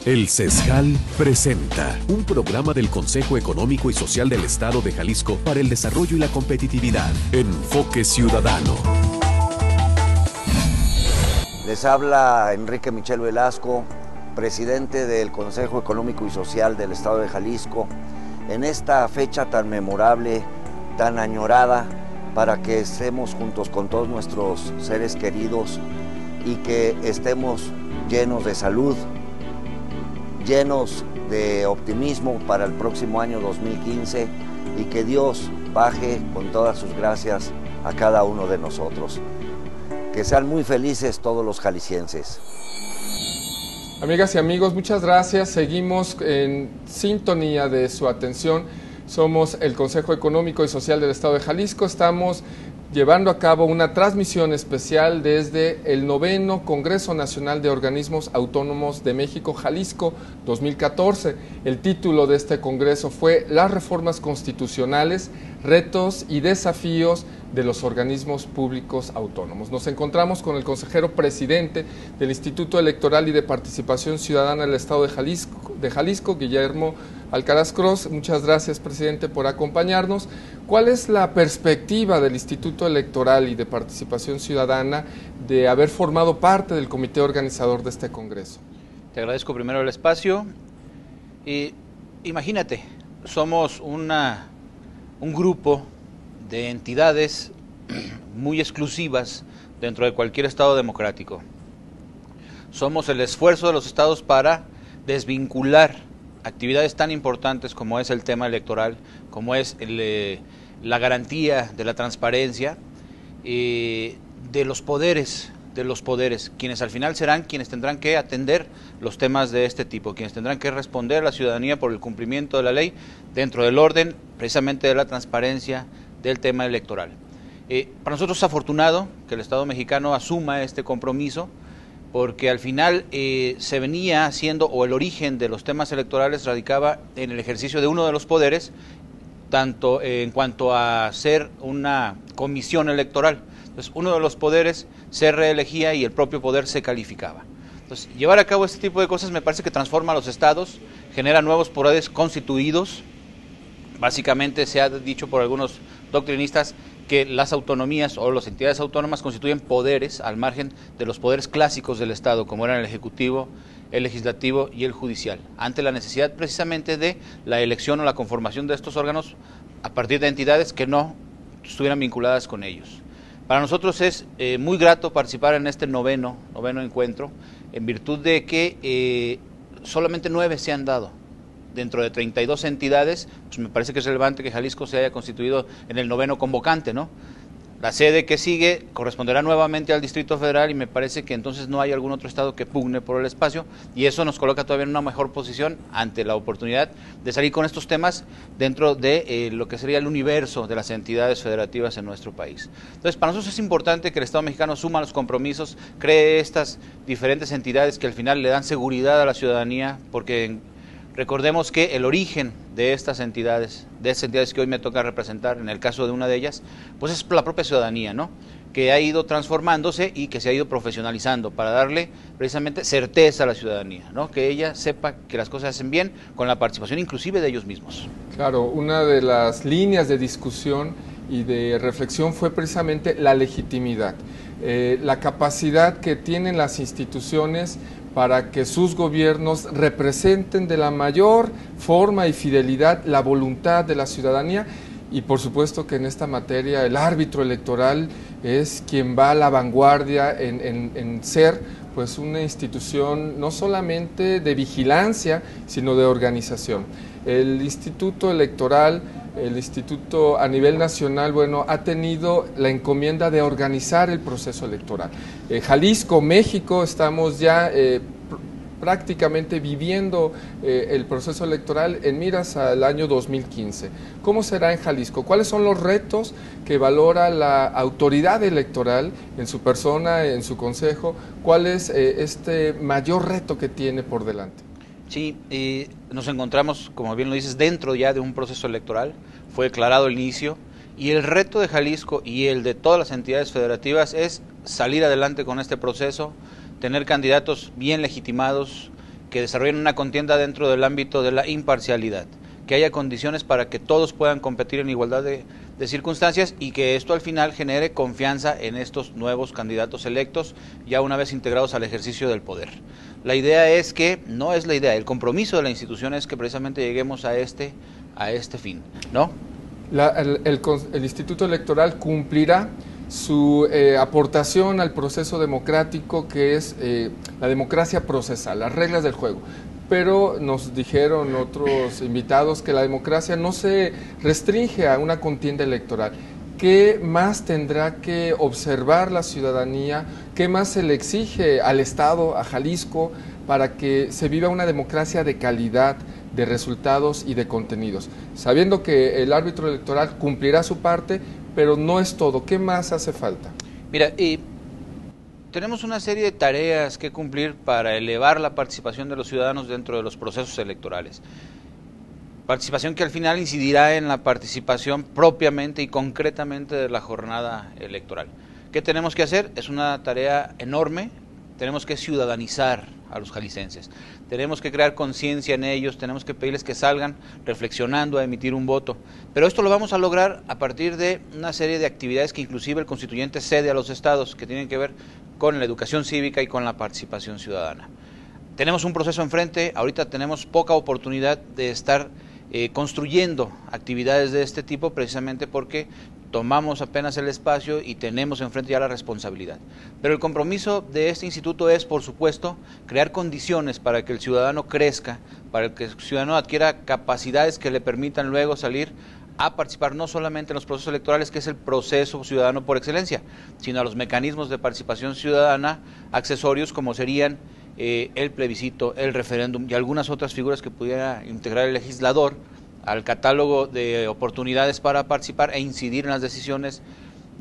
El CESJAL presenta un programa del Consejo Económico y Social del Estado de Jalisco para el desarrollo y la competitividad. Enfoque Ciudadano. Les habla Enrique Michel Velasco, presidente del Consejo Económico y Social del Estado de Jalisco, en esta fecha tan memorable, tan añorada, para que estemos juntos con todos nuestros seres queridos y que estemos llenos de salud, llenos de optimismo para el próximo año 2015 y que Dios baje con todas sus gracias a cada uno de nosotros. Que sean muy felices todos los jaliscienses. Amigas y amigos, muchas gracias. Seguimos en sintonía de su atención. Somos el Consejo Económico y Social del Estado de Jalisco. Estamos llevando a cabo una transmisión especial desde el 9º Congreso Nacional de Organismos Autónomos de México, Jalisco 2014. El título de este congreso fue Las reformas constitucionales, retos y desafíos de los organismos públicos autónomos. Nos encontramos con el consejero presidente del Instituto Electoral y de Participación Ciudadana del Estado de Jalisco, Guillermo Alcaraz Cross. Muchas gracias, presidente, por acompañarnos. ¿Cuál es la perspectiva del Instituto Electoral y de Participación Ciudadana de haber formado parte del comité organizador de este congreso? Te agradezco primero el espacio. Imagínate, somos un grupo de entidades muy exclusivas dentro de cualquier estado democrático. Somos el esfuerzo de los estados para desvincular actividades tan importantes como es el tema electoral, como es la garantía de la transparencia de los poderes, quienes al final serán quienes tendrán que atender los temas de este tipo, quienes tendrán que responder a la ciudadanía por el cumplimiento de la ley dentro del orden precisamente de la transparencia del tema electoral. Para nosotros es afortunado que el Estado mexicano asuma este compromiso, porque al final se venía haciendo, o el origen de los temas electorales radicaba en el ejercicio de uno de los poderes, tanto en cuanto a ser una comisión electoral. Entonces, uno de los poderes se reelegía y el propio poder se calificaba. Entonces, llevar a cabo este tipo de cosas me parece que transforma a los estados, genera nuevos poderes constituidos. Básicamente se ha dicho por algunos doctrinistas que las autonomías o las entidades autónomas constituyen poderes al margen de los poderes clásicos del Estado, como eran el Ejecutivo, el Legislativo y el Judicial, ante la necesidad precisamente de la elección o la conformación de estos órganos a partir de entidades que no estuvieran vinculadas con ellos. Para nosotros es muy grato participar en este noveno encuentro, en virtud de que solamente 9 se han dado. Dentro de 32 entidades, pues me parece que es relevante que Jalisco se haya constituido en el 9º convocante, ¿no? La sede que sigue corresponderá nuevamente al Distrito Federal y me parece que entonces no hay algún otro estado que pugne por el espacio y eso nos coloca todavía en una mejor posición ante la oportunidad de salir con estos temas dentro de lo que sería el universo de las entidades federativas en nuestro país. Entonces, para nosotros es importante que el Estado mexicano suma los compromisos, cree estas diferentes entidades que al final le dan seguridad a la ciudadanía, porque recordemos que el origen de estas entidades, que hoy me toca representar, en el caso de una de ellas, pues es la propia ciudadanía, ¿no? Que ha ido transformándose y que se ha ido profesionalizando para darle precisamente certeza a la ciudadanía, ¿no? Que ella sepa que las cosas se hacen bien con la participación inclusive de ellos mismos. Claro, una de las líneas de discusión y de reflexión fue precisamente la legitimidad, la capacidad que tienen las instituciones para que sus gobiernos representen de la mayor forma y fidelidad la voluntad de la ciudadanía y por supuesto que en esta materia el árbitro electoral es quien va a la vanguardia en ser pues una institución no solamente de vigilancia sino de organización. El Instituto Electoral, el Instituto a nivel nacional, bueno, ha tenido la encomienda de organizar el proceso electoral. Jalisco, México, estamos ya prácticamente viviendo el proceso electoral en miras al año 2015. ¿Cómo será en Jalisco? ¿Cuáles son los retos que valora la autoridad electoral en su persona, en su consejo? ¿Cuál es este mayor reto que tiene por delante? Sí, nos encontramos, como bien lo dices, dentro ya de un proceso electoral, fue declarado el inicio, y el reto de Jalisco y el de todas las entidades federativas es salir adelante con este proceso, tener candidatos bien legitimados, que desarrollen una contienda dentro del ámbito de la imparcialidad, que haya condiciones para que todos puedan competir en igualdad de circunstancias y que esto al final genere confianza en estos nuevos candidatos electos, ya una vez integrados al ejercicio del poder. La idea es que, no es la idea, el compromiso de la institución es que precisamente lleguemos a este fin, ¿no? El Instituto Electoral cumplirá su aportación al proceso democrático, que es la democracia procesal, las reglas del juego. Pero nos dijeron otros invitados que la democracia no se restringe a una contienda electoral. ¿Qué más tendrá que observar la ciudadanía? ¿Qué más se le exige al Estado, a Jalisco, para que se viva una democracia de calidad, de resultados y de contenidos? Sabiendo que el árbitro electoral cumplirá su parte, pero no es todo. ¿Qué más hace falta? Mira, tenemos una serie de tareas que cumplir para elevar la participación de los ciudadanos dentro de los procesos electorales. Participación que al final incidirá en la participación propiamente y concretamente de la jornada electoral. ¿Qué tenemos que hacer? Es una tarea enorme. Tenemos que ciudadanizar a los jaliscienses, tenemos que crear conciencia en ellos, tenemos que pedirles que salgan reflexionando a emitir un voto, pero esto lo vamos a lograr a partir de una serie de actividades que inclusive el constituyente cede a los estados, que tienen que ver con la educación cívica y con la participación ciudadana. Tenemos un proceso enfrente, ahorita tenemos poca oportunidad de estar construyendo actividades de este tipo, precisamente porque tomamos apenas el espacio y tenemos enfrente ya la responsabilidad. Pero el compromiso de este instituto es, por supuesto, crear condiciones para que el ciudadano crezca, para que el ciudadano adquiera capacidades que le permitan luego salir a participar no solamente en los procesos electorales, que es el proceso ciudadano por excelencia, sino a los mecanismos de participación ciudadana accesorios como serían el plebiscito, el referéndum y algunas otras figuras que pudiera integrar el legislador al catálogo de oportunidades para participar e incidir en las decisiones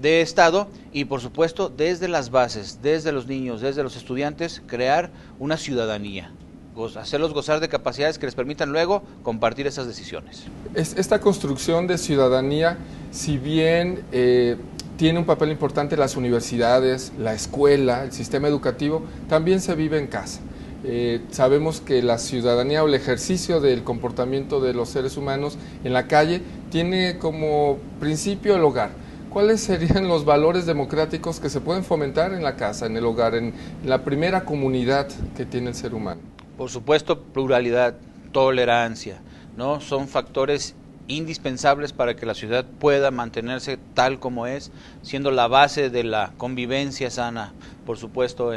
de Estado y, por supuesto, desde las bases, desde los niños, desde los estudiantes, crear una ciudadanía, hacerlos gozar de capacidades que les permitan luego compartir esas decisiones. Esta construcción de ciudadanía, si bien tiene un papel importante las universidades, la escuela, el sistema educativo, también se vive en casa. Sabemos que la ciudadanía o el ejercicio del comportamiento de los seres humanos en la calle tiene como principio el hogar. ¿Cuáles serían los valores democráticos que se pueden fomentar en la casa, en el hogar, en la primera comunidad que tiene el ser humano? Por supuesto, pluralidad, tolerancia, ¿no? Son factores indispensables para que la ciudad pueda mantenerse tal como es, siendo la base de la convivencia sana, por supuesto,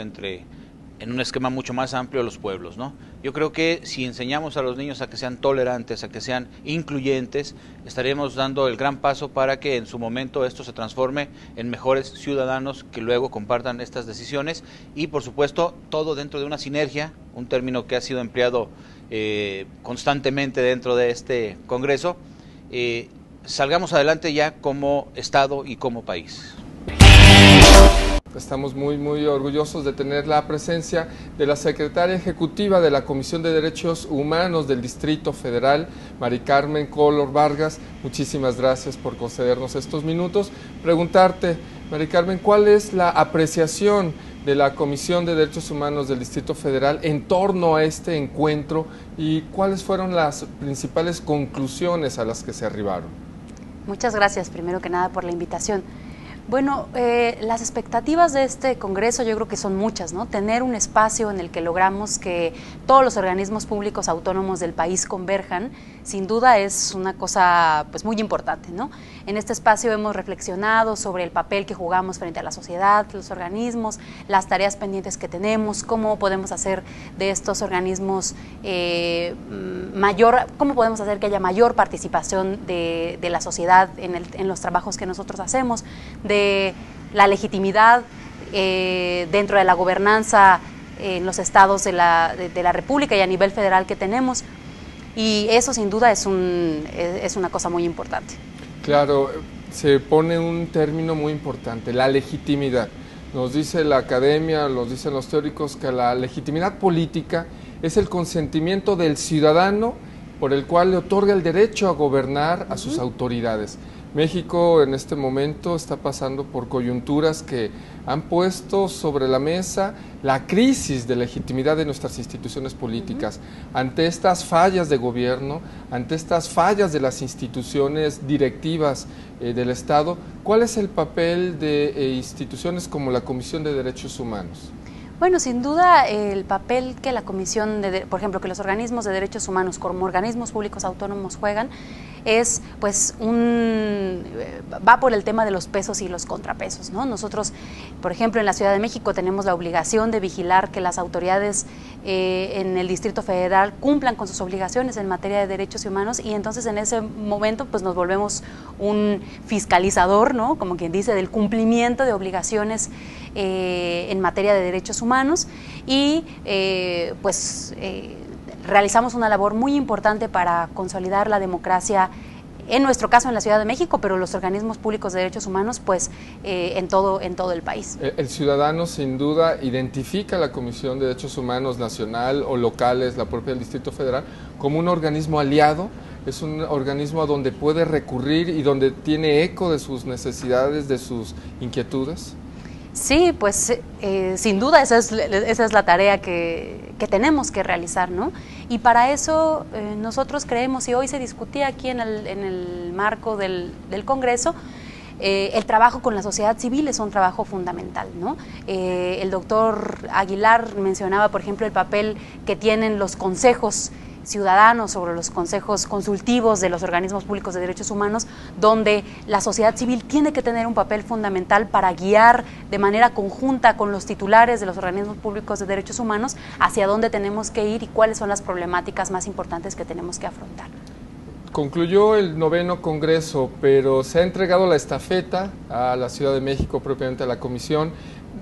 en un esquema mucho más amplio de los pueblos, ¿no? Yo creo que si enseñamos a los niños a que sean tolerantes, a que sean incluyentes, estaremos dando el gran paso para que en su momento esto se transforme en mejores ciudadanos que luego compartan estas decisiones y, por supuesto, todo dentro de una sinergia, un término que ha sido empleado constantemente dentro de este Congreso, salgamos adelante ya como Estado y como país. Estamos muy orgullosos de tener la presencia de la secretaria ejecutiva de la Comisión de Derechos Humanos del Distrito Federal, Mari Carmen Collor Vargas. Muchísimas gracias por concedernos estos minutos. Preguntarte, Mari Carmen, ¿cuál es la apreciación de la Comisión de Derechos Humanos del Distrito Federal en torno a este encuentro y cuáles fueron las principales conclusiones a las que se arribaron? Muchas gracias, primero que nada, por la invitación. Bueno, las expectativas de este Congreso yo creo que son muchas, ¿no? Tener un espacio en el que logramos que todos los organismos públicos autónomos del país converjan, sin duda es una cosa pues muy importante, ¿no? En este espacio hemos reflexionado sobre el papel que jugamos frente a la sociedad, los organismos, las tareas pendientes que tenemos, cómo podemos hacer de estos organismos cómo podemos hacer que haya mayor participación de la sociedad en los trabajos que nosotros hacemos, de la legitimidad dentro de la gobernanza en los estados de la República y a nivel federal que tenemos, y eso sin duda es una cosa muy importante. Claro, se pone un término muy importante, la legitimidad. Nos dice la academia, nos dicen los teóricos, que la legitimidad política es el consentimiento del ciudadano por el cual le otorga el derecho a gobernar a sus autoridades. México en este momento está pasando por coyunturas que han puesto sobre la mesa la crisis de legitimidad de nuestras instituciones políticas. Ante estas fallas de gobierno, ante estas fallas de las instituciones directivas del Estado, ¿cuál es el papel de instituciones como la Comisión de Derechos Humanos? Bueno, sin duda el papel que la Comisión, por ejemplo, que los organismos de derechos humanos como organismos públicos autónomos juegan es, pues, va por el tema de los pesos y los contrapesos, ¿no? Nosotros, por ejemplo, en la Ciudad de México tenemos la obligación de vigilar que las autoridades en el Distrito Federal cumplan con sus obligaciones en materia de derechos humanos, y entonces en ese momento pues nos volvemos un fiscalizador, ¿no? Como quien dice, del cumplimiento de obligaciones en materia de derechos humanos, y realizamos una labor muy importante para consolidar la democracia, en nuestro caso en la Ciudad de México, pero los organismos públicos de derechos humanos pues en todo el país. El ciudadano sin duda identifica a la Comisión de Derechos Humanos nacional o locales, la propia del Distrito Federal, como un organismo aliado. Es un organismo a donde puede recurrir y donde tiene eco de sus necesidades, de sus inquietudes. Sí, pues sin duda esa es la tarea que tenemos que realizar, ¿no? Y para eso nosotros creemos, y hoy se discutía aquí en el marco del Congreso, el trabajo con la sociedad civil es un trabajo fundamental, ¿no? El doctor Aguilar mencionaba, por ejemplo, el papel que tienen los consejos ciudadanos, sobre los consejos consultivos de los organismos públicos de derechos humanos, donde la sociedad civil tiene que tener un papel fundamental para guiar de manera conjunta con los titulares de los organismos públicos de derechos humanos hacia dónde tenemos que ir y cuáles son las problemáticas más importantes que tenemos que afrontar. Concluyó el 9º Congreso, pero se ha entregado la estafeta a la Ciudad de México, propiamente a la Comisión.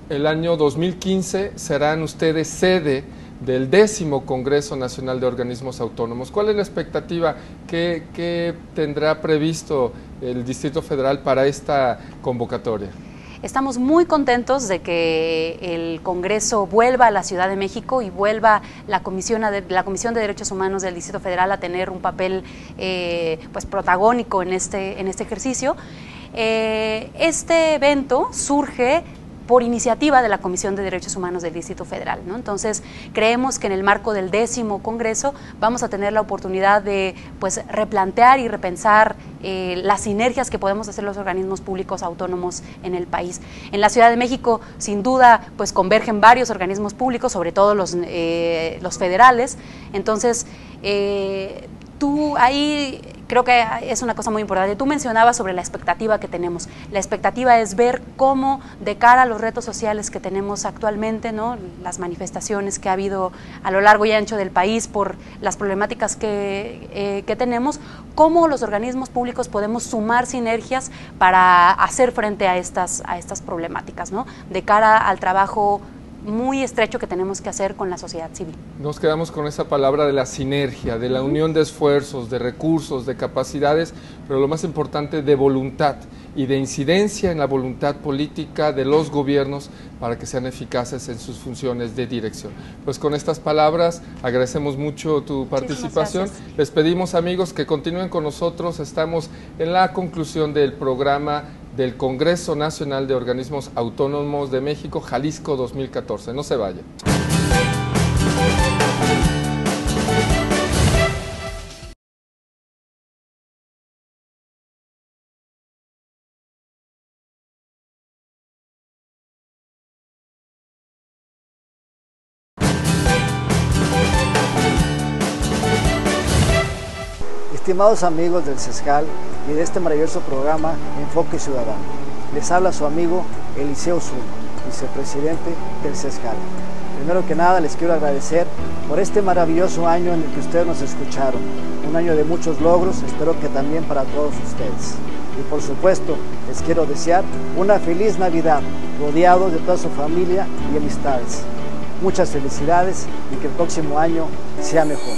El año 2015 serán ustedes sede del 10º Congreso Nacional de Organismos Autónomos. ¿Cuál es la expectativa? ¿Qué tendrá previsto el Distrito Federal para esta convocatoria? Estamos muy contentos de que el Congreso vuelva a la Ciudad de México y vuelva la Comisión de Derechos Humanos del Distrito Federal a tener un papel pues protagónico en este ejercicio. Este evento surge por iniciativa de la Comisión de Derechos Humanos del Distrito Federal, ¿no? Entonces, creemos que en el marco del 10º Congreso vamos a tener la oportunidad de pues replantear y repensar las sinergias que podemos hacer los organismos públicos autónomos en el país. En la Ciudad de México, sin duda, pues convergen varios organismos públicos, sobre todo los federales. Entonces, tú ahí creo que es una cosa muy importante. Tú mencionabas sobre la expectativa que tenemos. La expectativa es ver cómo, de cara a los retos sociales que tenemos actualmente, ¿no? Las manifestaciones que ha habido a lo largo y ancho del país por las problemáticas que tenemos, cómo los organismos públicos podemos sumar sinergias para hacer frente a estas problemáticas, ¿no? De cara al trabajo muy estrecho que tenemos que hacer con la sociedad civil. Nos quedamos con esa palabra de la sinergia, de la unión de esfuerzos, de recursos, de capacidades, pero lo más importante, de voluntad y de incidencia en la voluntad política de los gobiernos para que sean eficaces en sus funciones de dirección. Pues con estas palabras agradecemos mucho tu participación. Les pedimos, amigos, que continúen con nosotros. Estamos en la conclusión del programa del Congreso Nacional de Organismos Autónomos de México, Jalisco 2014. No se vayan. Estimados amigos del CESJAL y de este maravilloso programa Enfoque Ciudadano, les habla su amigo Eliseo Zuma, vicepresidente del CESJAL. Primero que nada les quiero agradecer por este maravilloso año en el que ustedes nos escucharon, un año de muchos logros, espero que también para todos ustedes. Y por supuesto les quiero desear una feliz Navidad, rodeados de toda su familia y amistades. Muchas felicidades y que el próximo año sea mejor.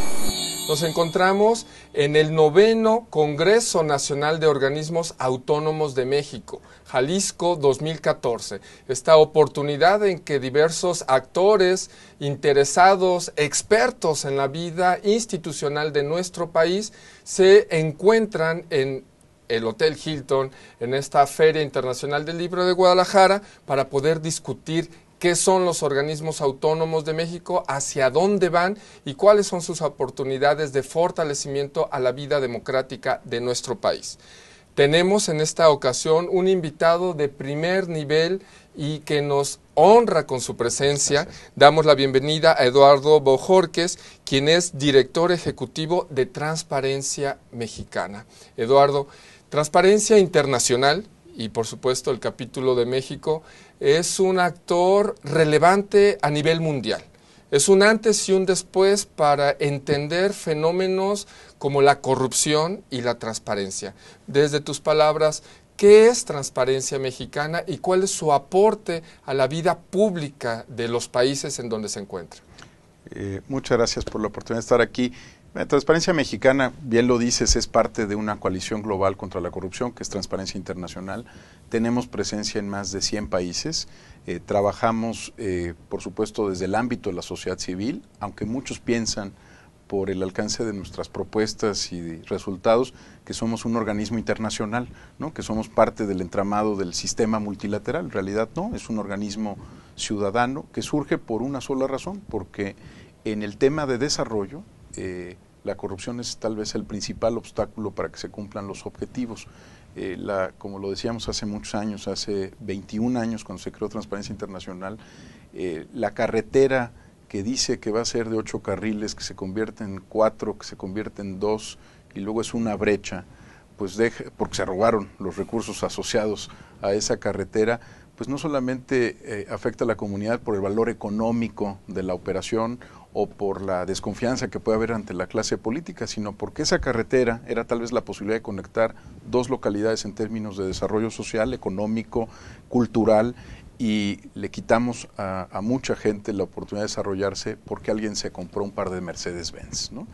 Nos encontramos en el 9º Congreso Nacional de Organismos Autónomos de México, Jalisco 2014. Esta oportunidad en que diversos actores, interesados, expertos en la vida institucional de nuestro país se encuentran en el Hotel Hilton, en esta Feria Internacional del Libro de Guadalajara, para poder discutir qué son los organismos autónomos de México, hacia dónde van y cuáles son sus oportunidades de fortalecimiento a la vida democrática de nuestro país. Tenemos en esta ocasión un invitado de primer nivel y que nos honra con su presencia. Damos la bienvenida a Eduardo Bojorquez, quien es director ejecutivo de Transparencia Mexicana. Eduardo, Transparencia Internacional y por supuesto el capítulo de México es un actor relevante a nivel mundial. Es un antes y un después para entender fenómenos como la corrupción y la transparencia. Desde tus palabras, ¿qué es Transparencia Mexicana y cuál es su aporte a la vida pública de los países en donde se encuentra? Muchas gracias por la oportunidad de estar aquí. Transparencia Mexicana, bien lo dices, es parte de una coalición global contra la corrupción, que es Transparencia Internacional. Tenemos presencia en más de 100 países. Trabajamos, por supuesto, desde el ámbito de la sociedad civil, aunque muchos piensan por el alcance de nuestras propuestas y resultados que somos un organismo internacional, ¿no? Que somos parte del entramado del sistema multilateral. En realidad no, es un organismo ciudadano que surge por una sola razón, porque en el tema de desarrollo, la corrupción es tal vez el principal obstáculo para que se cumplan los objetivos. Como lo decíamos hace muchos años, hace 21 años cuando se creó Transparencia Internacional, la carretera que dice que va a ser de 8 carriles, que se convierte en 4, que se convierte en 2 y luego es una brecha, pues porque se robaron los recursos asociados a esa carretera, pues no solamente afecta a la comunidad por el valor económico de la operación o por la desconfianza que puede haber ante la clase política, sino porque esa carretera era tal vez la posibilidad de conectar 2 localidades en términos de desarrollo social, económico, cultural, y le quitamos a mucha gente la oportunidad de desarrollarse porque alguien se compró un par de Mercedes-Benz, ¿no?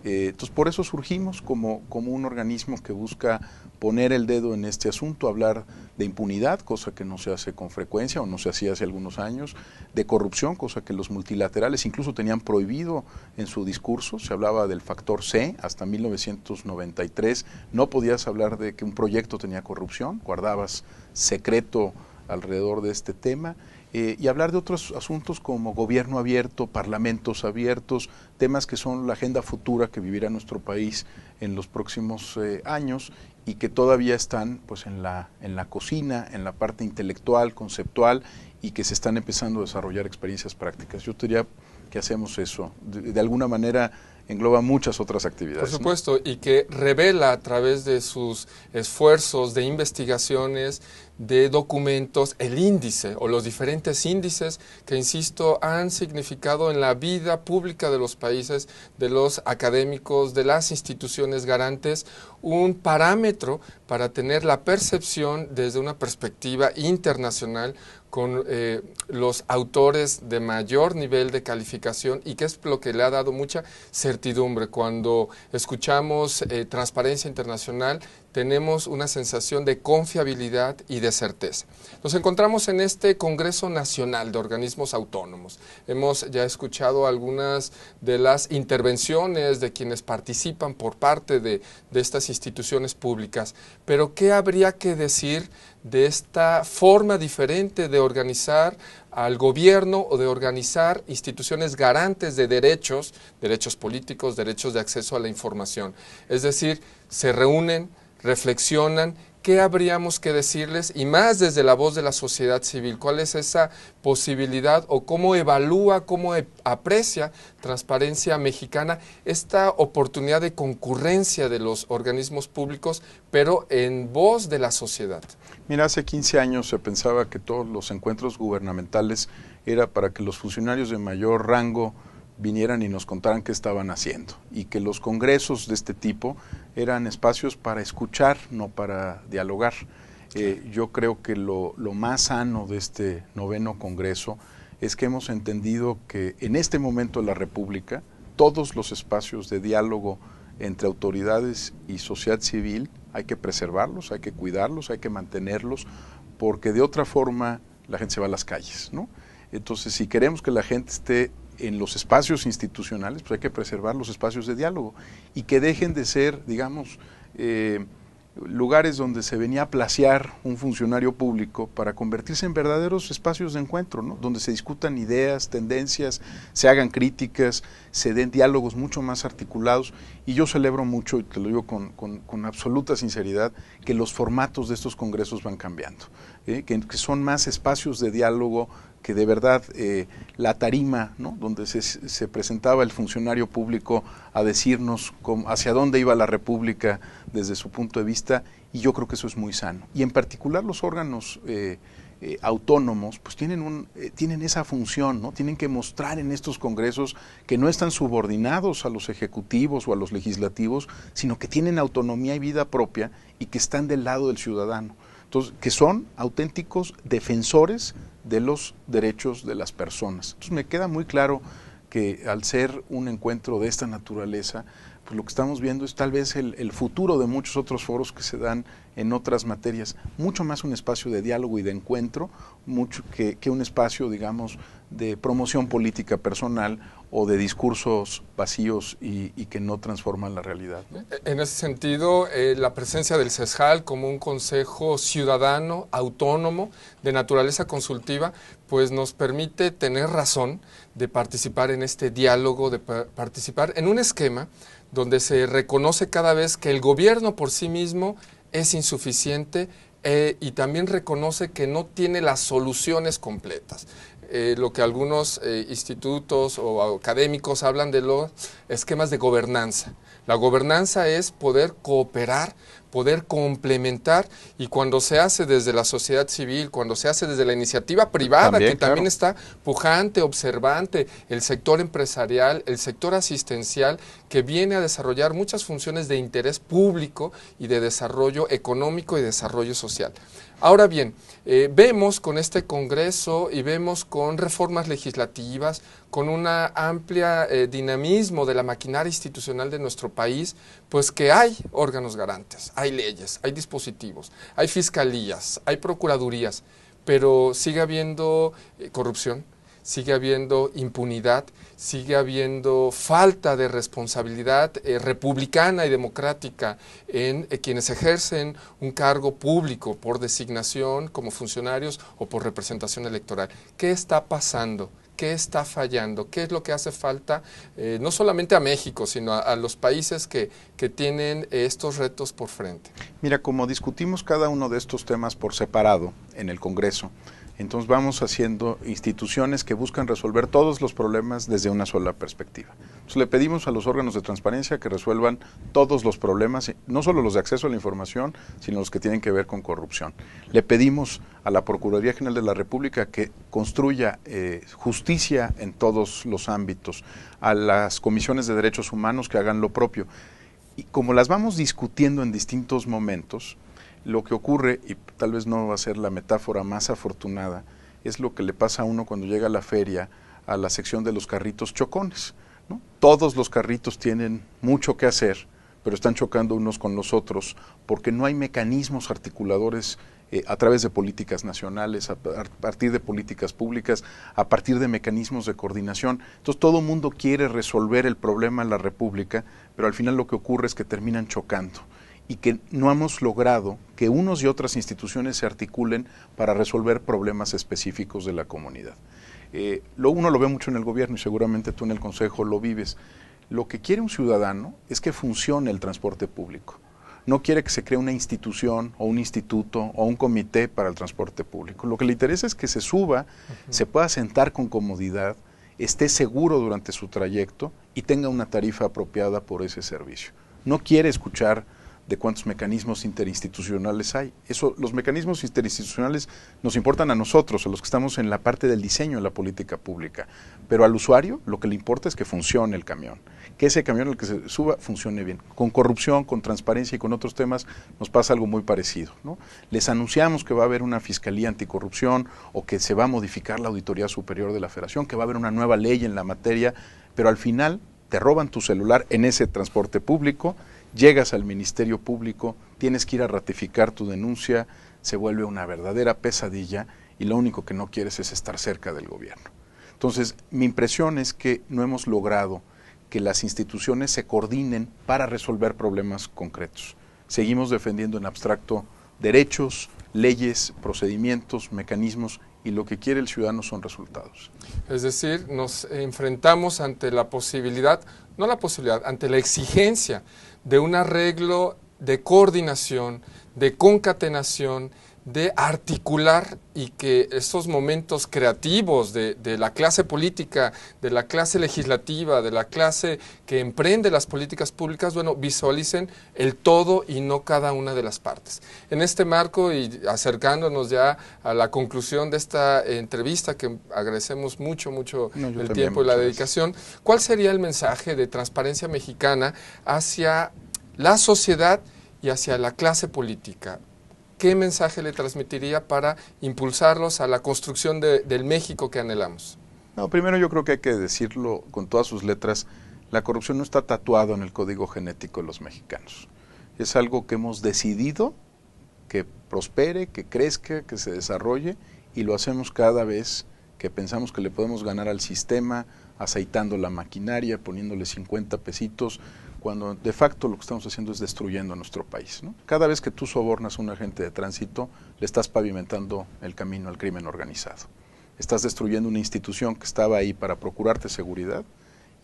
Entonces por eso surgimos como un organismo que busca poner el dedo en este asunto, hablar de impunidad, cosa que no se hace con frecuencia o no se hacía hace algunos años, de corrupción, cosa que los multilaterales incluso tenían prohibido en su discurso. Se hablaba del factor C, hasta 1993 no podías hablar de que un proyecto tenía corrupción, guardabas secreto alrededor de este tema, y hablar de otros asuntos como gobierno abierto, parlamentos abiertos, temas que son la agenda futura que vivirá nuestro país en los próximos años y que todavía están pues en la cocina, en la parte intelectual, conceptual, y que se están empezando a desarrollar experiencias prácticas. Yo diría que hacemos eso. De alguna manera engloba muchas otras actividades. Por supuesto, ¿no? Y que revela a través de sus esfuerzos de investigaciones, de documentos, el índice o los diferentes índices que, insisto, han significado en la vida pública de los países, de los académicos, de las instituciones garantes, un parámetro para tener la percepción desde una perspectiva internacional con los autores de mayor nivel de calificación, y que es lo que le ha dado mucha certidumbre. Cuando escuchamos Transparencia Internacional, tenemos una sensación de confiabilidad y de certeza. Nos encontramos en este Congreso Nacional de Organismos Autónomos. Hemos ya escuchado algunas de las intervenciones de quienes participan por parte de estas instituciones públicas, pero ¿qué habría que decir de esta forma diferente de organizar al gobierno o de organizar instituciones garantes de derechos políticos, derechos de acceso a la información? Es decir, se reúnen, reflexionan, ¿qué habríamos que decirles? Y más desde la voz de la sociedad civil, ¿cuál es esa posibilidad o cómo evalúa, cómo aprecia Transparencia Mexicana esta oportunidad de concurrencia de los organismos públicos, pero en voz de la sociedad? Mira, hace 15 años se pensaba que todos los encuentros gubernamentales era para que los funcionarios de mayor rango vinieran y nos contaran qué estaban haciendo, y que los congresos de este tipo eran espacios para escuchar, no para dialogar. Yo creo que lo más sano de este 9º Congreso es que hemos entendido que en este momento de la República todos los espacios de diálogo entre autoridades y sociedad civil hay que preservarlos, hay que cuidarlos, hay que mantenerlos, porque de otra forma la gente se va a las calles, ¿no? Entonces, si queremos que la gente esté en los espacios institucionales, pues hay que preservar los espacios de diálogo y que dejen de ser, digamos, lugares donde se venía a placear un funcionario público para convertirse en verdaderos espacios de encuentro, ¿no? Donde se discutan ideas, tendencias, se hagan críticas, se den diálogos mucho más articulados. Y yo celebro mucho, y te lo digo con absoluta sinceridad, que los formatos de estos congresos van cambiando, que son más espacios de diálogo, que de verdad la tarima, ¿no? Donde se presentaba el funcionario público a decirnos hacia dónde iba la República desde su punto de vista, y yo creo que eso es muy sano. Y en particular los órganos autónomos pues tienen esa función, ¿no? Tienen que mostrar en estos congresos que no están subordinados a los ejecutivos o a los legislativos, sino que tienen autonomía y vida propia y que están del lado del ciudadano. Entonces, que son auténticos defensores de los derechos de las personas. Entonces me queda muy claro que al ser un encuentro de esta naturaleza, pues lo que estamos viendo es tal vez el futuro de muchos otros foros que se dan en otras materias, mucho más un espacio de diálogo y de encuentro, mucho que un espacio, digamos, de promoción política personal o de discursos vacíos y que no transforman la realidad, ¿no? En ese sentido, la presencia del CESJAL como un consejo ciudadano, autónomo, de naturaleza consultiva, pues nos permite tener razón de participar en este diálogo, de participar en un esquema donde se reconoce cada vez que el gobierno por sí mismo es insuficiente y también reconoce que no tiene las soluciones completas. Lo que algunos institutos o académicos hablan de los esquemas de gobernanza. La gobernanza es poder cooperar, poder complementar, y cuando se hace desde la sociedad civil, cuando se hace desde la iniciativa privada, también claro, está pujante, observante, el sector empresarial, el sector asistencial, que viene a desarrollar muchas funciones de interés público y de desarrollo económico y desarrollo social. Ahora bien, vemos con este Congreso y vemos con reformas legislativas, con una amplia dinamismo de la maquinaria institucional de nuestro país, pues que hay órganos garantes, hay leyes, hay dispositivos, hay fiscalías, hay procuradurías, pero sigue habiendo corrupción, sigue habiendo impunidad, sigue habiendo falta de responsabilidad republicana y democrática en quienes ejercen un cargo público por designación como funcionarios o por representación electoral. ¿Qué está pasando? ¿Qué está fallando? ¿Qué es lo que hace falta no solamente a México, sino a los países que tienen estos retos por frente? Mira, como discutimos cada uno de estos temas por separado en el Congreso, entonces vamos haciendo instituciones que buscan resolver todos los problemas desde una sola perspectiva. Entonces le pedimos a los órganos de transparencia que resuelvan todos los problemas, no solo los de acceso a la información, sino los que tienen que ver con corrupción. Le pedimos a la Procuraduría General de la República que construya justicia en todos los ámbitos, a las comisiones de derechos humanos que hagan lo propio. Y como las vamos discutiendo en distintos momentos, lo que ocurre, y tal vez no va a ser la metáfora más afortunada, es lo que le pasa a uno cuando llega a la feria, a la sección de los carritos chocones, ¿no? Todos los carritos tienen mucho que hacer, pero están chocando unos con los otros, porque no hay mecanismos articuladores a través de políticas nacionales, a partir de políticas públicas, a partir de mecanismos de coordinación. Entonces todo el mundo quiere resolver el problema en la República, pero al final lo que ocurre es que terminan chocando, y que no hemos logrado que unos y otras instituciones se articulen para resolver problemas específicos de la comunidad. Uno lo ve mucho en el gobierno y seguramente tú en el Consejo lo vives. Lo que quiere un ciudadano es que funcione el transporte público. No quiere que se cree una institución o un instituto o un comité para el transporte público. Lo que le interesa es que se suba, se pueda sentar con comodidad, esté seguro durante su trayecto y tenga una tarifa apropiada por ese servicio. No quiere escuchar de cuántos mecanismos interinstitucionales hay. Los mecanismos interinstitucionales nos importan a nosotros, a los que estamos en la parte del diseño de la política pública, pero al usuario lo que le importa es que funcione el camión, que ese camión al que se suba funcione bien. Con corrupción, con transparencia y con otros temas nos pasa algo muy parecido, ¿no? Les anunciamos que va a haber una fiscalía anticorrupción o que se va a modificar la Auditoría Superior de la Federación, que va a haber una nueva ley en la materia, pero al final te roban tu celular en ese transporte público, llegas al Ministerio Público, tienes que ir a ratificar tu denuncia, se vuelve una verdadera pesadilla y lo único que no quieres es estar cerca del gobierno. Entonces, mi impresión es que no hemos logrado que las instituciones se coordinen para resolver problemas concretos. Seguimos defendiendo en abstracto derechos, leyes, procedimientos, mecanismos, y lo que quiere el ciudadano son resultados. Es decir, nos enfrentamos ante la posibilidad, no la posibilidad, ante la exigencia de un arreglo de coordinación, de concatenación, de articular, y que estos momentos creativos de la clase política, de la clase legislativa, de la clase que emprende las políticas públicas, bueno, visualicen el todo y no cada una de las partes. En este marco, y acercándonos ya a la conclusión de esta entrevista, que agradecemos mucho el tiempo y la dedicación, ¿cuál sería el mensaje de Transparencia Mexicana hacia la sociedad y hacia la clase política? ¿Qué mensaje le transmitiría para impulsarlos a la construcción del México que anhelamos? No, primero yo creo que hay que decirlo con todas sus letras, la corrupción no está tatuado en el código genético de los mexicanos. Es algo que hemos decidido que prospere, que crezca, que se desarrolle, y lo hacemos cada vez que pensamos que le podemos ganar al sistema, aceitando la maquinaria, poniéndole 50 pesitos, cuando de facto lo que estamos haciendo es destruyendo a nuestro país, ¿no? Cada vez que tú sobornas a un agente de tránsito, le estás pavimentando el camino al crimen organizado. Estás destruyendo una institución que estaba ahí para procurarte seguridad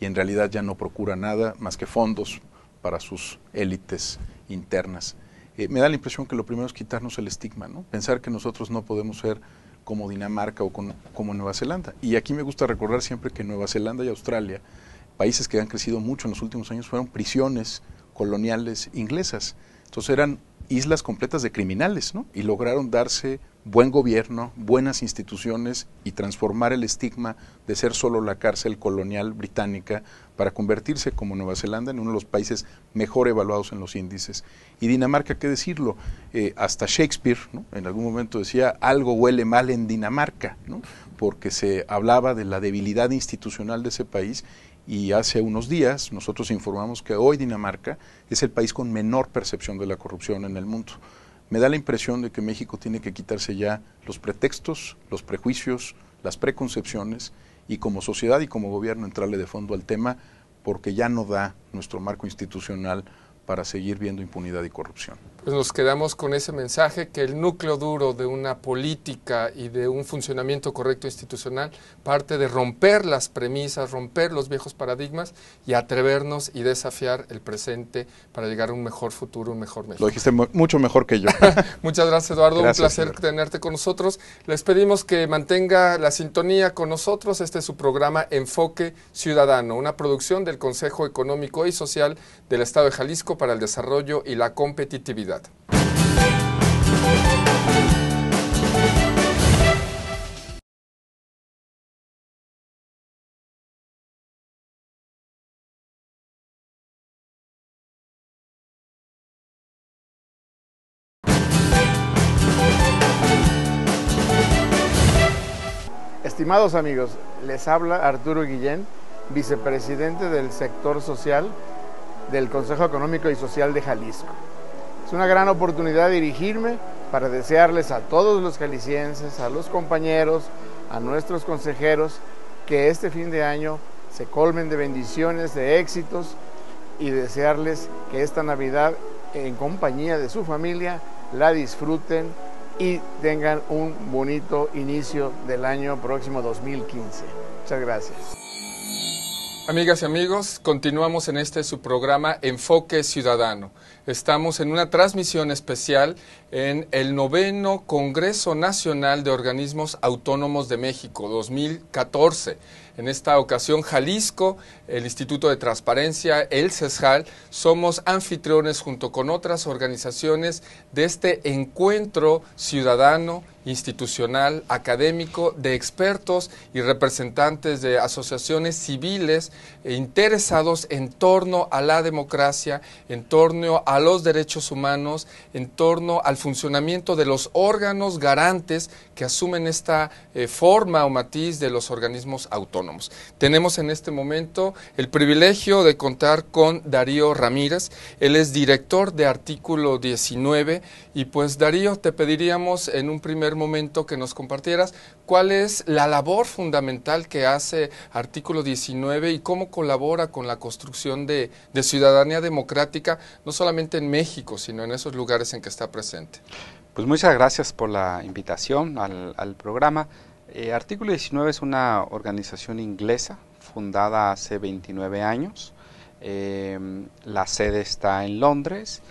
y en realidad ya no procura nada más que fondos para sus élites internas. Me da la impresión que lo primero es quitarnos el estigma, ¿no? Pensar que nosotros no podemos ser como Dinamarca o como Nueva Zelanda. Y aquí me gusta recordar siempre que Nueva Zelanda y Australia, países que han crecido mucho en los últimos años, fueron prisiones coloniales inglesas. Entonces eran islas completas de criminales, ¿no? Y lograron darse buen gobierno, buenas instituciones y transformar el estigma de ser solo la cárcel colonial británica para convertirse, como Nueva Zelanda, en uno de los países mejor evaluados en los índices. Y Dinamarca, qué decirlo, hasta Shakespeare, ¿no?, en algún momento decía, algo huele mal en Dinamarca, ¿no?, porque se hablaba de la debilidad institucional de ese país. Y hace unos días nosotros informamos que hoy Dinamarca es el país con menor percepción de la corrupción en el mundo. Me da la impresión de que México tiene que quitarse ya los pretextos, los prejuicios, las preconcepciones, y como sociedad y como gobierno entrarle de fondo al tema, porque ya no da nuestro marco institucional para seguir viendo impunidad y corrupción. Pues nos quedamos con ese mensaje, que el núcleo duro de una política y de un funcionamiento correcto institucional parte de romper las premisas, romper los viejos paradigmas y atrevernos y desafiar el presente para llegar a un mejor futuro, un mejor México. Lo dijiste mucho mejor que yo. Muchas gracias, Eduardo. Gracias, un placer Eduardo, tenerte con nosotros. Les pedimos que mantenga la sintonía con nosotros. Este es su programa Enfoque Ciudadano, una producción del Consejo Económico y Social del Estado de Jalisco para el Desarrollo y la Competitividad. Estimados amigos, les habla Arturo Guillén, vicepresidente del sector social del Consejo Económico y Social de Jalisco. Es una gran oportunidad dirigirme para desearles a todos los jaliscienses, a los compañeros, a nuestros consejeros, que este fin de año se colmen de bendiciones, de éxitos, y desearles que esta Navidad, en compañía de su familia, la disfruten y tengan un bonito inicio del año próximo 2015. Muchas gracias. Amigas y amigos, continuamos en este su programa Enfoque Ciudadano. Estamos en una transmisión especial en el 9º Congreso Nacional de Organismos Autónomos de México 2014. En esta ocasión, Jalisco, el Instituto de Transparencia, el CESJAL, somos anfitriones junto con otras organizaciones de este encuentro ciudadano, institucional, académico, de expertos y representantes de asociaciones civiles interesados en torno a la democracia, en torno a los derechos humanos, en torno al funcionamiento de los órganos garantes que asumen esta forma o matiz de los organismos autónomos. autónomos. Tenemos en este momento el privilegio de contar con Darío Ramírez. Él es director de Artículo 19 y pues Darío, te pediríamos en un primer momento que nos compartieras cuál es la labor fundamental que hace Artículo 19 y cómo colabora con la construcción de ciudadanía democrática, no solamente en México, sino en esos lugares en que está presente. Pues muchas gracias por la invitación al programa. Artículo 19 es una organización inglesa fundada hace 29 años. La sede está en Londres.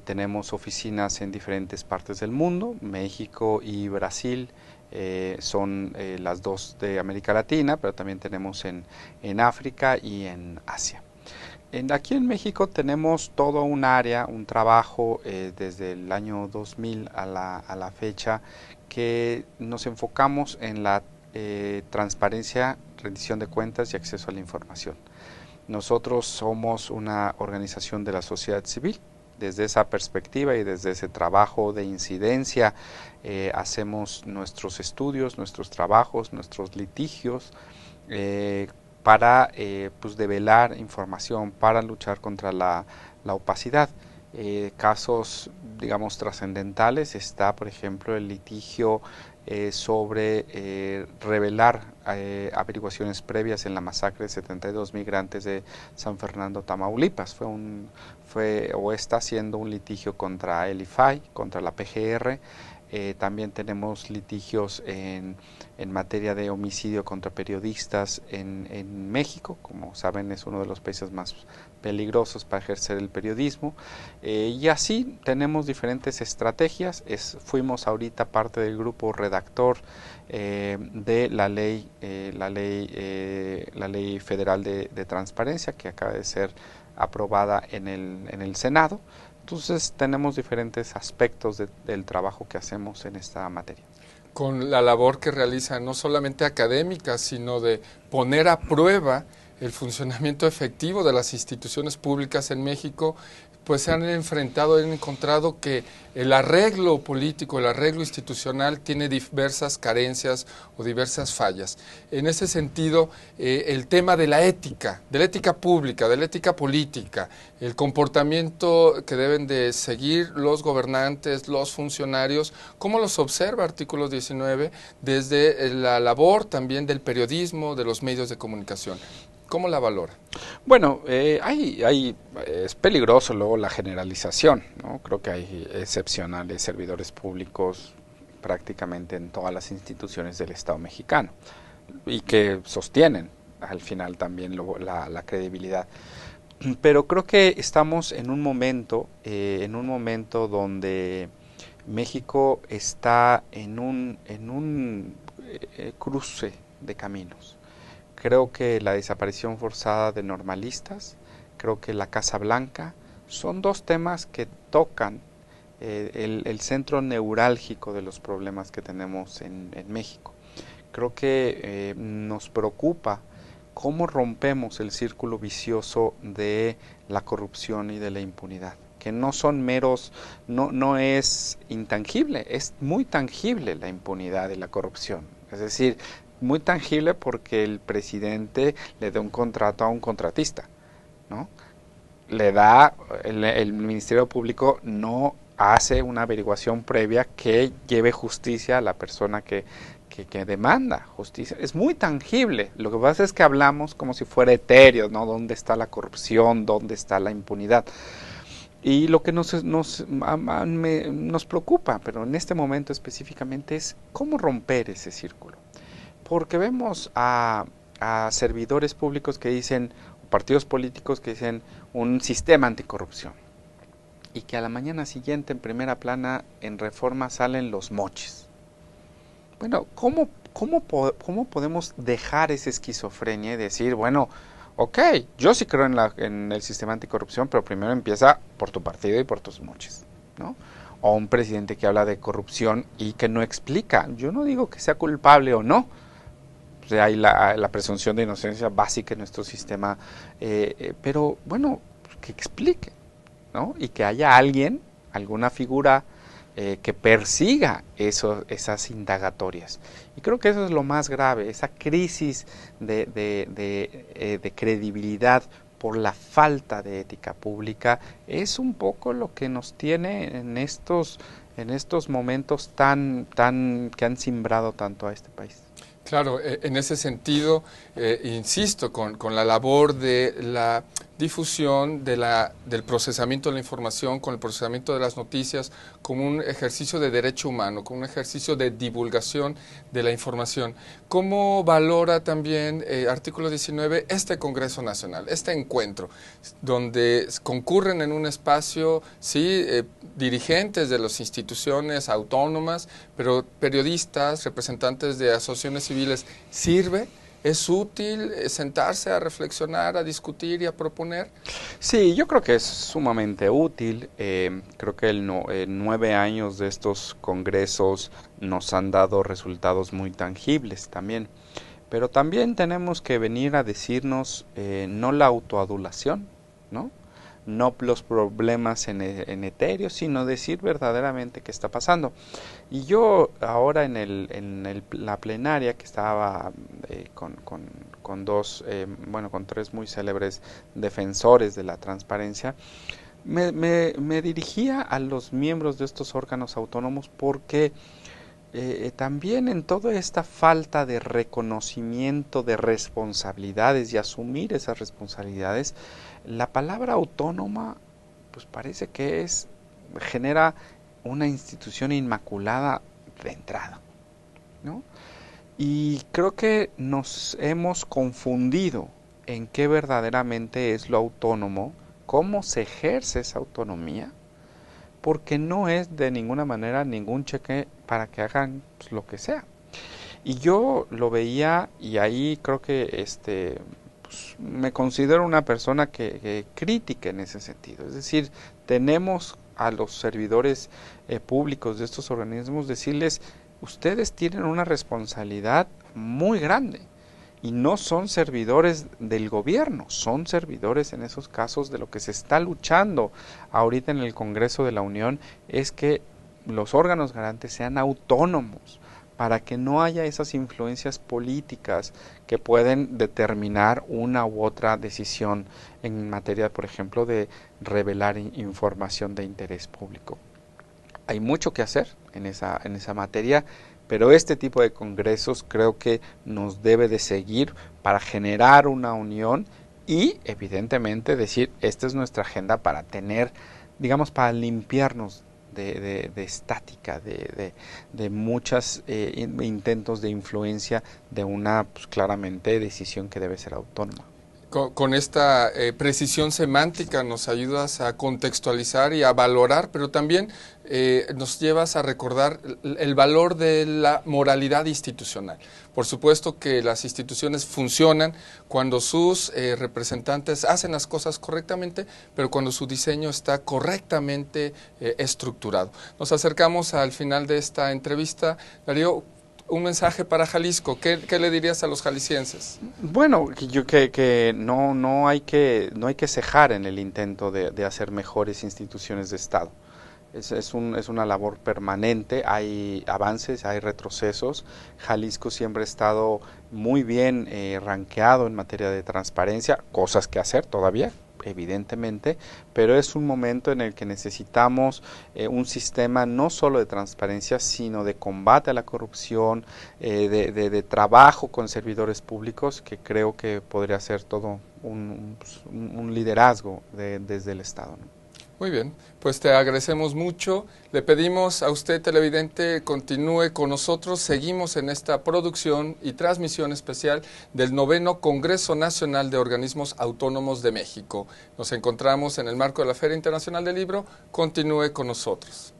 Tenemos oficinas en diferentes partes del mundo. México y Brasil son las dos de América Latina, pero también tenemos en África y en Asia. Aquí en México tenemos todo un área, un trabajo desde el año 2000 a la fecha que nos enfocamos en la transparencia, rendición de cuentas y acceso a la información. Nosotros somos una organización de la sociedad civil. Desde esa perspectiva y desde ese trabajo de incidencia hacemos nuestros estudios, nuestros trabajos, nuestros litigios para pues develar información, para luchar contra la opacidad. Casos, digamos, trascendentales está, por ejemplo, el litigio sobre revelar averiguaciones previas en la masacre de 72 migrantes de San Fernando, Tamaulipas. Fue o está siendo un litigio contra el IFAI, contra la PGR. También tenemos litigios en materia de homicidio contra periodistas en México. Como saben, es uno de los países más peligrosos para ejercer el periodismo. Y así tenemos diferentes estrategias. Fuimos ahorita parte del grupo redactor de la ley federal de transparencia, que acaba de ser aprobada en el Senado. Entonces tenemos diferentes aspectos del trabajo que hacemos en esta materia. Con la labor que realiza no solamente académica, sino de poner a prueba el funcionamiento efectivo de las instituciones públicas en México, pues se han enfrentado, han encontrado que el arreglo político, el arreglo institucional tiene diversas carencias o diversas fallas. En ese sentido, el tema de la ética pública, de la ética política, el comportamiento que deben de seguir los gobernantes, los funcionarios, ¿cómo los observa Artículo 19 desde la labor también del periodismo, de los medios de comunicación? ¿Cómo la valora? Bueno, es peligroso luego la generalización, ¿no? Creo que hay excepcionales servidores públicos prácticamente en todas las instituciones del Estado mexicano y que sostienen al final también la credibilidad. Pero creo que estamos en un momento donde México está en un cruce de caminos. Creo que la desaparición forzada de normalistas, creo que la Casa Blanca, son dos temas que tocan el centro neurálgico de los problemas que tenemos en México. Creo que nos preocupa cómo rompemos el círculo vicioso de la corrupción y de la impunidad, que no son meros, no es intangible, es muy tangible la impunidad y la corrupción. Es decir, muy tangible porque el presidente le da un contrato a un contratista, ¿no? El Ministerio Público no hace una averiguación previa que lleve justicia a la persona que demanda justicia. Es muy tangible. Lo que pasa es que hablamos como si fuera etéreo, ¿no? ¿Dónde está la corrupción? ¿Dónde está la impunidad? Y lo que nos preocupa, pero en este momento específicamente, es cómo romper ese círculo. Porque vemos a servidores públicos que dicen, partidos políticos que dicen un sistema anticorrupción, y que a la mañana siguiente en primera plana en Reforma salen los moches. Bueno, ¿cómo podemos dejar esa esquizofrenia y decir, bueno, ok, yo sí creo en el sistema anticorrupción, pero primero empieza por tu partido y por tus moches, ¿no? O un presidente que habla de corrupción y que no explica. Yo no digo que sea culpable o no. O sea, hay la presunción de inocencia básica en nuestro sistema, pero bueno, que explique, ¿no? Y que haya alguna figura que persiga esas indagatorias. Y creo que eso es lo más grave, esa crisis de credibilidad por la falta de ética pública es un poco lo que nos tiene en estos momentos tan que han simbrado tanto a este país. Claro, en ese sentido, insisto, con la labor de la difusión, del procesamiento de la información, con el procesamiento de las noticias, como un ejercicio de derecho humano, como un ejercicio de divulgación de la información. ¿Cómo valora también artículo 19 este Congreso Nacional, este encuentro, donde concurren en un espacio, sí, dirigentes de las instituciones autónomas, pero periodistas, representantes de asociaciones civiles? ¿Sirve? ¿Es útil sentarse a reflexionar, a discutir y a proponer? Sí, yo creo que es sumamente útil. Creo que 9 años de estos congresos nos han dado resultados muy tangibles también. Pero también tenemos que venir a decirnos no la autoadulación, ¿no? No los problemas en etéreo, sino decir verdaderamente qué está pasando. Y yo ahora en la plenaria que estaba con tres muy célebres defensores de la transparencia, me dirigía a los miembros de estos órganos autónomos porque también en toda esta falta de reconocimiento de responsabilidades y asumir esas responsabilidades, la palabra autónoma pues parece que genera una institución inmaculada de entrada, ¿no? Y creo que nos hemos confundido en qué verdaderamente es lo autónomo, cómo se ejerce esa autonomía, porque no es de ninguna manera ningún cheque para que hagan pues, lo que sea. Y yo lo veía, y ahí creo que pues, me considero una persona que crítica en ese sentido. Es decir, tenemos a los servidores públicos de estos organismos decirles, ustedes tienen una responsabilidad muy grande. Y no son servidores del gobierno, son servidores en esos casos. De lo que se está luchando ahorita en el Congreso de la Unión es que los órganos garantes sean autónomos para que no haya esas influencias políticas que pueden determinar una u otra decisión en materia, por ejemplo, de revelar información de interés público. Hay mucho que hacer en esa materia, pero este tipo de congresos creo que nos debe de seguir para generar una unión y evidentemente decir, esta es nuestra agenda para tener, digamos, para limpiarnos de estática, de muchos intentos de influencia de una pues, claramente decisión que debe ser autónoma. Con esta precisión semántica nos ayudas a contextualizar y a valorar, pero también nos llevas a recordar el valor de la moralidad institucional. Por supuesto que las instituciones funcionan cuando sus representantes hacen las cosas correctamente, pero cuando su diseño está correctamente estructurado. Nos acercamos al final de esta entrevista. Darío, un mensaje para Jalisco. ¿Qué le dirías a los jaliscienses? Bueno, que no hay que cejar en el intento de hacer mejores instituciones de Estado. Es una labor permanente, hay avances, hay retrocesos. Jalisco siempre ha estado muy bien rankeado en materia de transparencia, cosas que hacer todavía, evidentemente, pero es un momento en el que necesitamos un sistema no solo de transparencia, sino de combate a la corrupción, de trabajo con servidores públicos, que creo que podría ser todo un liderazgo desde el Estado, ¿no? Muy bien, pues te agradecemos mucho. Le pedimos a usted, televidente, continúe con nosotros. Seguimos en esta producción y transmisión especial del 9º Congreso Nacional de Organismos Autónomos de México. Nos encontramos en el marco de la Feria Internacional del Libro. Continúe con nosotros.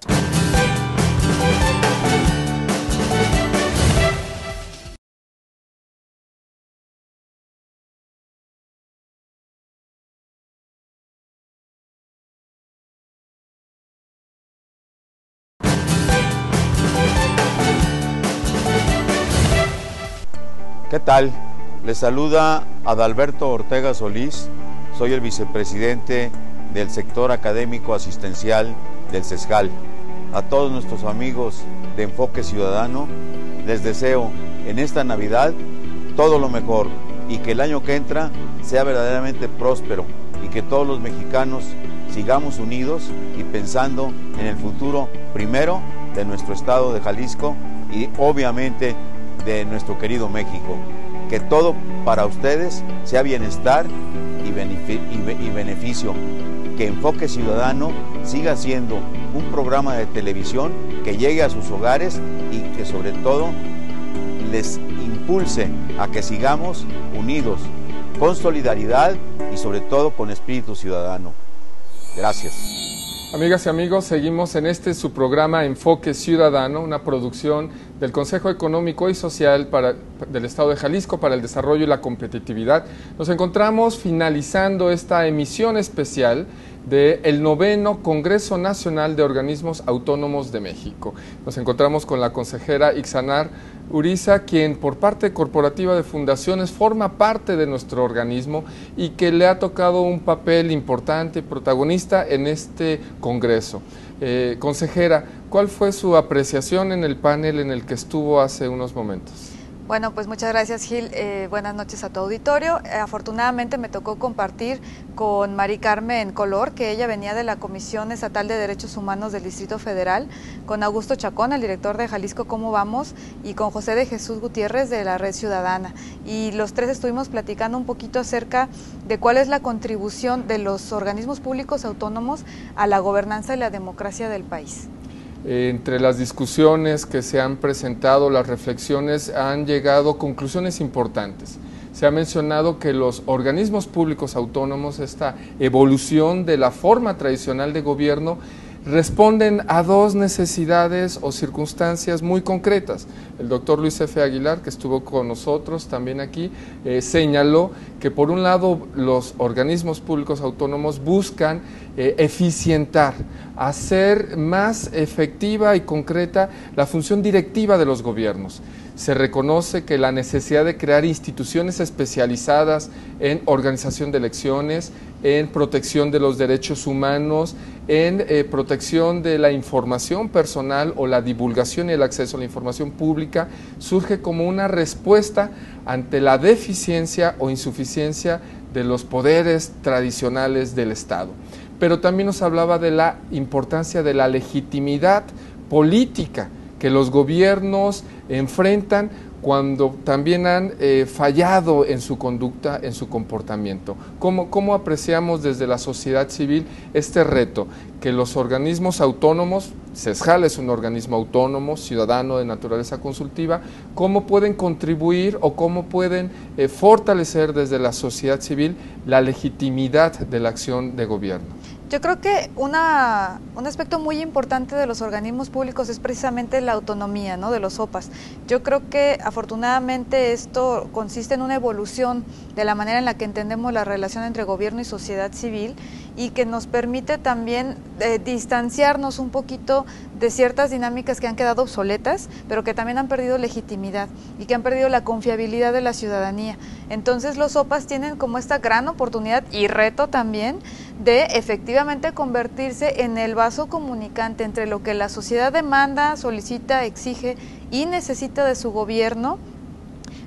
¿Qué tal? Les saluda Adalberto Ortega Solís, soy el vicepresidente del sector académico asistencial del CESJAL. a todos nuestros amigos de Enfoque Ciudadano, les deseo en esta Navidad todo lo mejor y que el año que entra sea verdaderamente próspero y que todos los mexicanos sigamos unidos y pensando en el futuro primero de nuestro estado de Jalisco y obviamente de nuestro querido México. Que todo para ustedes sea bienestar y beneficio. Que Enfoque Ciudadano siga siendo un programa de televisión que llegue a sus hogares y que sobre todo les impulse a que sigamos unidos, con solidaridad y sobre todo con espíritu ciudadano. Gracias. Amigas y amigos, seguimos en su programa Enfoque Ciudadano, una producción del Consejo Económico y Social del Estado de Jalisco para el Desarrollo y la Competitividad. Nos encontramos finalizando esta emisión especial del 9º Congreso Nacional de Organismos Autónomos de México. Nos encontramos con la consejera Ixanar Uriza, quien por parte corporativa de fundaciones forma parte de nuestro organismo y que le ha tocado un papel importante y protagonista en este congreso. Consejera, ¿cuál fue su apreciación en el panel en el que estuvo hace unos momentos? Bueno, pues muchas gracias, Gil. Buenas noches a tu auditorio. Afortunadamente me tocó compartir con Mari Carmen Color, que ella venía de la Comisión Estatal de Derechos Humanos del Distrito Federal, con Augusto Chacón, el director de Jalisco ¿Cómo Vamos?, y con José de Jesús Gutiérrez de la Red Ciudadana. Y los tres estuvimos platicando un poquito acerca de cuál es la contribución de los organismos públicos autónomos a la gobernanza y la democracia del país. Entre las discusiones que se han presentado, las reflexiones, han llegado conclusiones importantes. Se ha mencionado que los organismos públicos autónomos, esta evolución de la forma tradicional de gobierno, responden a dos necesidades o circunstancias muy concretas. El doctor Luis F. Aguilar, que estuvo con nosotros también aquí, señaló que por un lado los organismos públicos autónomos buscan eficientar, hacer más efectiva y concreta la función directiva de los gobiernos. Se reconoce que la necesidad de crear instituciones especializadas en organización de elecciones, en protección de los derechos humanos, en protección de la información personal o la divulgación y el acceso a la información pública, surge como una respuesta ante la deficiencia o insuficiencia de los poderes tradicionales del Estado. Pero también nos hablaba de la importancia de la legitimidad política que los gobiernos enfrentan cuando también han fallado en su conducta, en su comportamiento. ¿Cómo apreciamos desde la sociedad civil este reto? Que los organismos autónomos, CESJAL es un organismo autónomo, ciudadano de naturaleza consultiva, ¿cómo pueden contribuir o cómo pueden fortalecer desde la sociedad civil la legitimidad de la acción de gobierno? Yo creo que un aspecto muy importante de los organismos públicos es precisamente la autonomía, ¿no?, de los OPAs. Yo creo que afortunadamente esto consiste en una evolución de la manera en la que entendemos la relación entre gobierno y sociedad civil y que nos permite también distanciarnos un poquito de ciertas dinámicas que han quedado obsoletas, pero que también han perdido legitimidad y que han perdido la confiabilidad de la ciudadanía. Entonces los OPAs tienen como esta gran oportunidad y reto también de efectivamente convertirse en el vaso comunicante entre lo que la sociedad demanda, solicita, exige y necesita de su gobierno.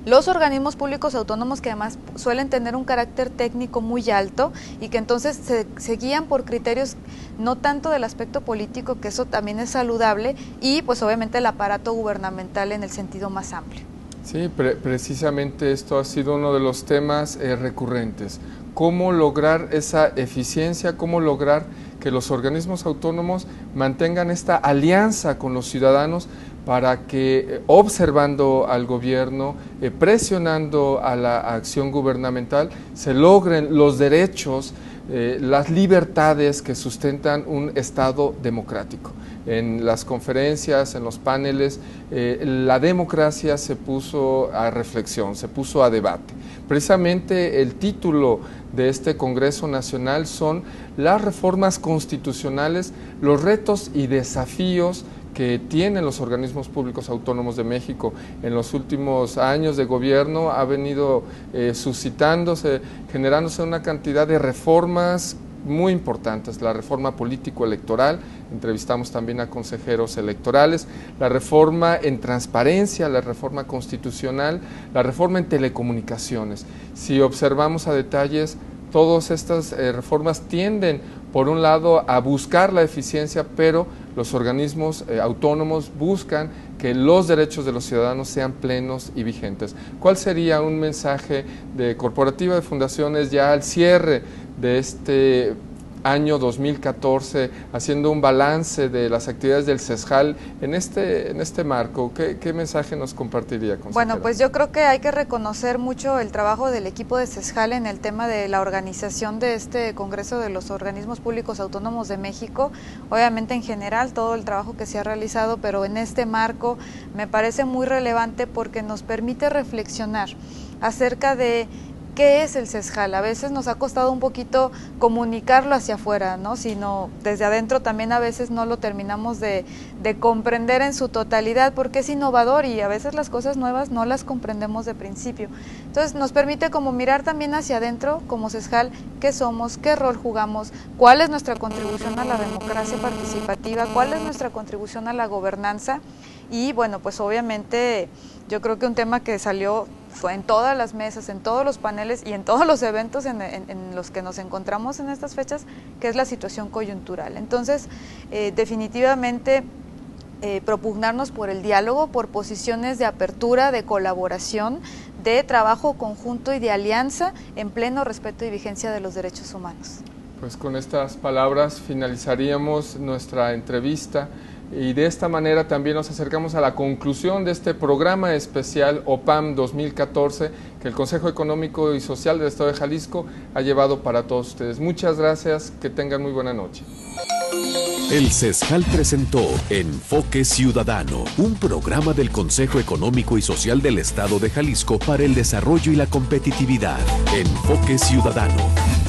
Los organismos públicos autónomos, que además suelen tener un carácter técnico muy alto y que entonces se guían por criterios no tanto del aspecto político, que eso también es saludable, y pues obviamente el aparato gubernamental en el sentido más amplio. Sí, precisamente esto ha sido uno de los temas recurrentes. ¿Cómo lograr esa eficiencia? ¿Cómo lograr que los organismos autónomos mantengan esta alianza con los ciudadanos para que, observando al gobierno, presionando a la acción gubernamental, se logren los derechos, las libertades que sustentan un Estado democrático? En las conferencias, en los paneles, la democracia se puso a reflexión, se puso a debate. Precisamente el título de este Congreso Nacional son las reformas constitucionales, los retos y desafíos que tienen los organismos públicos autónomos de México. En los últimos años de gobierno ha venido suscitándose, generándose una cantidad de reformas muy importantes: la reforma político-electoral, entrevistamos también a consejeros electorales, la reforma en transparencia, la reforma constitucional, la reforma en telecomunicaciones. Si observamos a detalles, todas estas reformas tienden, por un lado, a buscar la eficiencia, pero los organismos autónomos buscan que los derechos de los ciudadanos sean plenos y vigentes. ¿Cuál sería un mensaje de Corporativa de Fundaciones ya al cierre de este año 2014, haciendo un balance de las actividades del CESJAL en este marco? ¿Qué mensaje nos compartiría, consejera? Bueno, pues yo creo que hay que reconocer mucho el trabajo del equipo de CESJAL en el tema de la organización de este Congreso de los Organismos Públicos Autónomos de México. Obviamente en general todo el trabajo que se ha realizado, pero en este marco me parece muy relevante porque nos permite reflexionar acerca de ¿qué es el CESJAL? A veces nos ha costado un poquito comunicarlo hacia afuera, ¿no? Sino desde adentro también a veces no lo terminamos de comprender en su totalidad, porque es innovador y a veces las cosas nuevas no las comprendemos de principio. Entonces nos permite como mirar también hacia adentro como CESJAL, qué somos, qué rol jugamos, cuál es nuestra contribución a la democracia participativa, cuál es nuestra contribución a la gobernanza. Y bueno, pues obviamente yo creo que un tema que salió fue en todas las mesas, en todos los paneles y en todos los eventos en los que nos encontramos en estas fechas, que es la situación coyuntural. Entonces, definitivamente propugnarnos por el diálogo, por posiciones de apertura, de colaboración, de trabajo conjunto y de alianza en pleno respeto y vigencia de los derechos humanos. Pues con estas palabras finalizaríamos nuestra entrevista. Y de esta manera también nos acercamos a la conclusión de este programa especial OPAM 2014 que el Consejo Económico y Social del Estado de Jalisco ha llevado para todos ustedes. Muchas gracias, que tengan muy buena noche. El CESJAL presentó Enfoque Ciudadano, un programa del Consejo Económico y Social del Estado de Jalisco para el desarrollo y la competitividad. Enfoque Ciudadano.